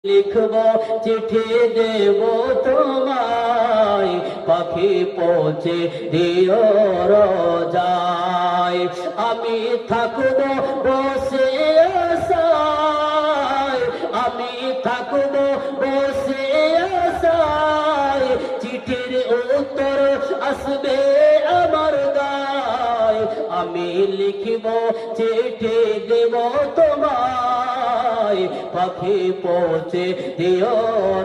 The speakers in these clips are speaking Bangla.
লিখব চিঠি দেব তোমায়, পাখি পৌঁছে দিও রোজায়। আমি থাকব বসে আশায়, আমি থাকব বসে আশায়, চিঠির উত্তর আসবে আমার গায়। আমি লিখব চিঠি দেব তোমায়, পাখি পৌঁছে দিও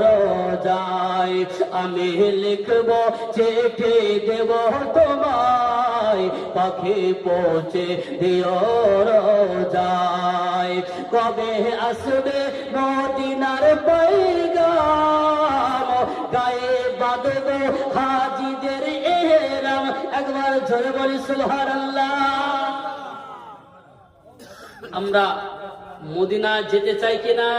রোজায়। আমি লিখব চিঠি দেব তোমায়, পাখি পৌঁছে দিও রোজায়। কবে আসবে মদিনার পয়গাম, গায়ে বাঁধব হাজিদের এহরাম। একবার জোরে বলি সুবহানাল্লাহ। আমরা মদিনা যেতে চাই কিনা?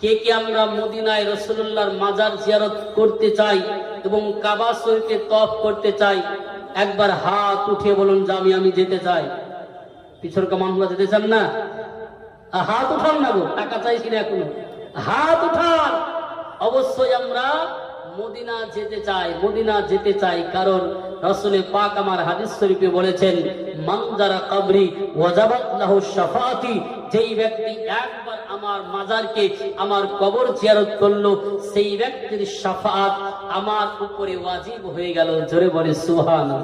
কে কে আমরা মদিনায় রাসূলুল্লাহর মাজার জিয়ারত করতে চাই এবং কাবা শরীফে তওয়াফ করতে চাই? একবার হাত উঠিয়ে বলুন যে আমি যেতে চাই। পিছর কামানগুলো যেতে চান না? হাত উঠান না গো, টাকা চাইছি না এখনো। হাত উঠান। অবশ্যই আমরা মদিনা যেতে চাই, মদিনা যেতে চাই। কারণ রাসূল পাক আমার হাদিস শরীফে বলেছেন, মান যারা কবরি ওয়াজাবাত লাহু শাফাআতি, যেই ব্যক্তি একবার আমার মাজারকে, আমার কবর জিয়ারত করলো, সেই ব্যক্তির শাফাআত আমার উপরে ওয়াজিব হয়ে গেল। জোরে বলে সুবহানাল্লাহ।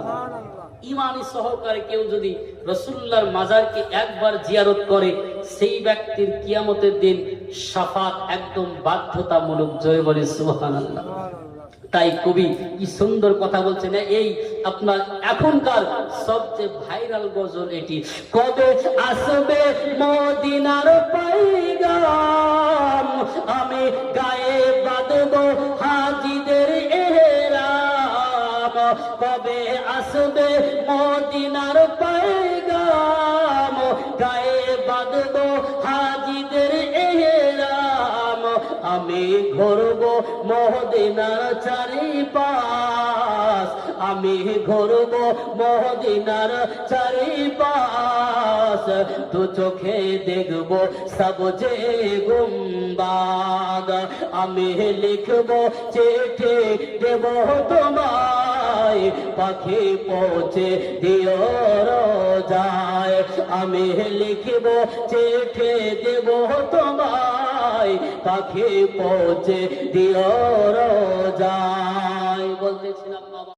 ইমানি সহকারে কেউ যদি রাসূলুল্লাহর মাজারকে একবার জিয়ারত করে, সেই ব্যক্তির কিয়ামতের দিন শাফাত একদম বাধ্যতামূলক। জয় বলে সুবহানাল্লাহ। তাই কবি কি সুন্দর কথা বলছেন। এই আপনার এখনকার সবচেয়ে ভাইরাল গজল এটি। কবে আসবে মদিনার পয়গাম, আমি গায়ে বাঁধব হাজিদের এহরাম। কবে আসবে মদিনার পয়গাম, গায়ে বাঁধব হাজিদের এহরাম। আমি ঘুরব মদিনার চারিপাশ, আমি ঘুরব মদিনার চারিপাশ। দু চোখে দেখব সবজে গুম্বাদ। আমি লিখব চিঠি দেব তোমায়, পাখি পৌঁছে দিও রোজায়। আমি লিখব চিঠি দেব তোমায়, পাখি পৌঁছে দিও রোজায়। বলতেছে